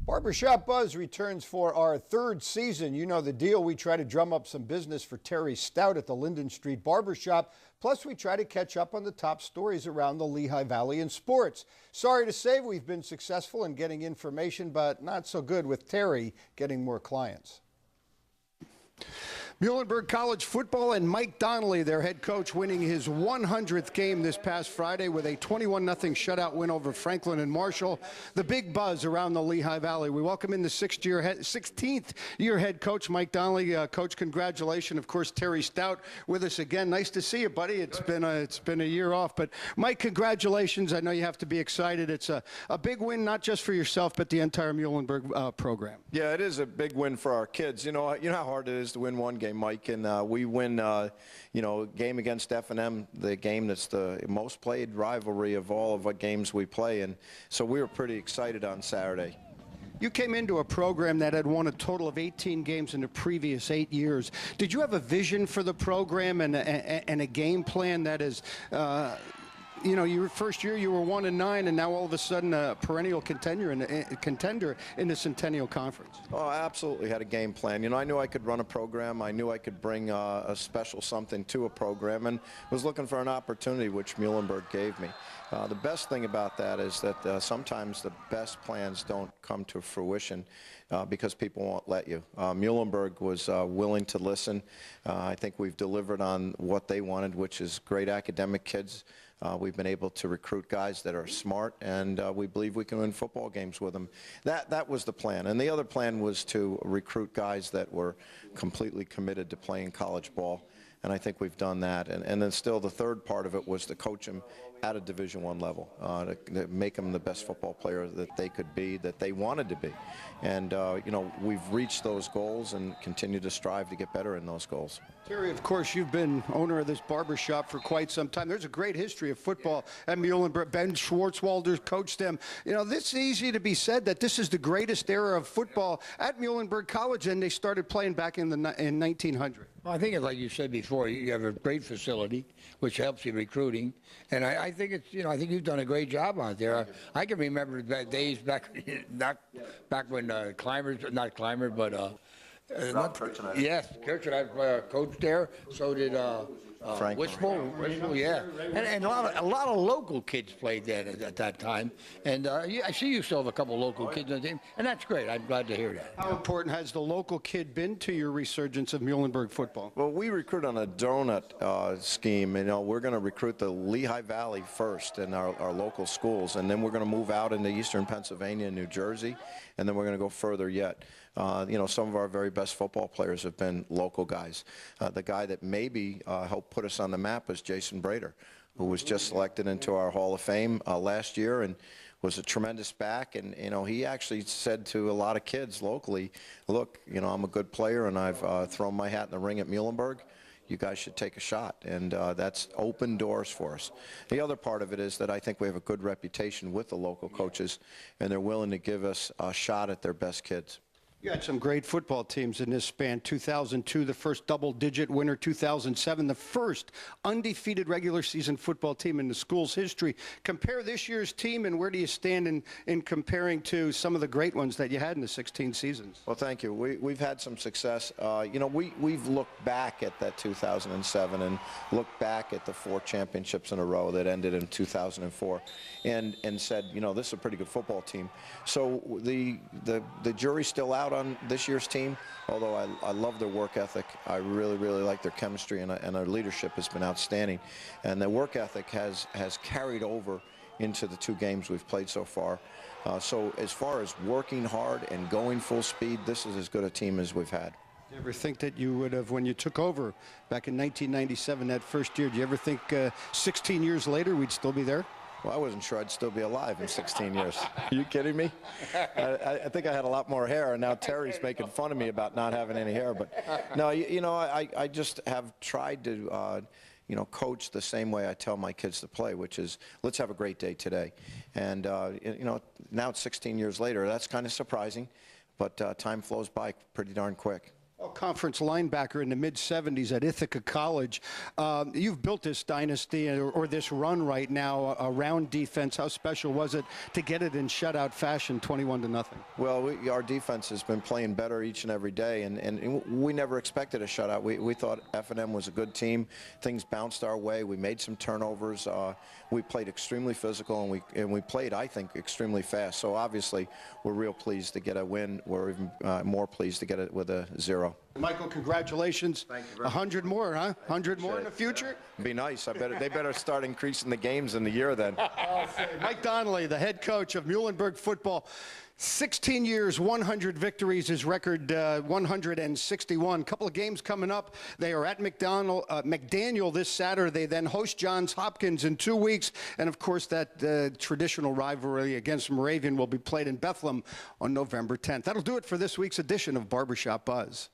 Barbershop Buzz returns for our third season. You know the deal. We try to drum up some business for Terry Stout at the Linden Street Barbershop. Plus, we try to catch up on the top stories around the Lehigh Valley in sports. Sorry to say we've been successful in getting information, but not so good with Terry getting more clients. Muhlenberg College football and Mike Donnelly, their head coach, winning his 100th game this past Friday with a 21-0 shutout win over Franklin and Marshall. The big buzz around the Lehigh Valley. We welcome in the 16th year head coach, Mike Donnelly. Coach, congratulations. Of course, Terry Stout with us again. Nice to see you, buddy. It's been a year off. But, Mike, congratulations. I know you have to be excited. It's a big win, not just for yourself, but the entire Muhlenberg program. Yeah, it is a big win for our kids. You know how hard it is to win one game, Mike, and we win, game against F&M, the game that's the most played rivalry of all of what games we play, and so we were pretty excited on Saturday. You came into a program that had won a total of 18 games in the previous 8 years. Did you have a vision for the program and a game plan that is your first year you were 1-9, and now all of a sudden a perennial contender in the Centennial Conference? Oh, I absolutely had a game plan. I knew I could run a program. I knew I could bring a special something to a program, and was looking for an opportunity, which Muhlenberg gave me. The best thing about that is that sometimes the best plans don't come to fruition because people won't let you. Muhlenberg was willing to listen. I think we've delivered on what they wanted, which is great academic kids. We've been able to recruit guys that are smart, and we believe we can win football games with them. That was the plan. And the other plan was to recruit guys that were completely committed to playing college ball. And I think we've done that. And then still the third part of it was to coach them at a Division I level, to make them the best football player that they could be, that they wanted to be. And, we've reached those goals and continue to strive to get better in those goals. Terry, of course, you've been owner of this barbershop for quite some time. There's a great history of football at Muhlenberg. Ben Schwartzwalder coached them. This is easy to be said that this is the greatest era of football at Muhlenberg College, and they started playing back in 1900. Well, I think it's like you said before, you have a great facility, which helps you recruiting, and I think it's, I think you've done a great job out there. I can remember the days back, back when yes, Kirch and I coached there. So did Wishful, yeah, and a lot of local kids played there at that time. And I see you still have a couple local kids on the team, and that's great. I'm glad to hear that. How important has the local kid been to your resurgence of Muhlenberg football? Well, we recruit on a donut scheme. We're going to recruit the Lehigh Valley first in our local schools, and then we're going to move out into eastern Pennsylvania and New Jersey, and then we're going to go further yet. Some of our very best football players have been local guys. The guy that maybe helped put us on the map was Jason Brader, who was just selected into our Hall of Fame last year and was a tremendous back. And, he actually said to a lot of kids locally, look, I'm a good player and I've thrown my hat in the ring at Muhlenberg. You guys should take a shot, and that's open doors for us. The other part of it is that I think we have a good reputation with the local coaches, and they're willing to give us a shot at their best kids. You had some great football teams in this span. 2002, the first double-digit winner. 2007, the first undefeated regular season football team in the school's history. Compare this year's team, and where do you stand in comparing to some of the great ones that you had in the 16 seasons? Well, thank you. We've had some success. We've looked back at that 2007 and looked back at the 4 championships in a row that ended in 2004 and said, this is a pretty good football team. So the jury's still out on this year's team, although I love their work ethic. I really, really like their chemistry, and our leadership has been outstanding. And their work ethic has carried over into the 2 games we've played so far. So as far as working hard and going full speed, this is as good a team as we've had. Do you ever think that you would have, when you took over back in 1997, that first year, do you ever think 16 years later we'd still be there? Well, I wasn't sure I'd still be alive in 16 years. Are you kidding me? I think I had a lot more hair, and now Terry's making fun of me about not having any hair. But no, I just have tried to, coach the same way I tell my kids to play, which is let's have a great day today. And, now it's 16 years later. That's kind of surprising, but time flows by pretty darn quick. Conference linebacker in the mid-'70s at Ithaca College. You've built this dynasty or this run right now around defense. How special was it to get it in shutout fashion, 21-0? Well, our defense has been playing better each and every day, and we never expected a shutout. We thought F&M was a good team. Things bounced our way. We made some turnovers. We played extremely physical, and we played, I think, extremely fast. So obviously, we're real pleased to get a win. We're even more pleased to get it with a 0. Michael, congratulations. Thank you very much. 100 more, huh? 100 more in the future? Be nice. They better start increasing the games in the year then. Mike Donnelly, the head coach of Muhlenberg football. 16 years, 100 victories, his record 161. Couple of games coming up. They are at McDaniel this Saturday, then host Johns Hopkins in 2 weeks. And, of course, that traditional rivalry against Moravian will be played in Bethlehem on November 10th. That'll do it for this week's edition of Barbershop Buzz.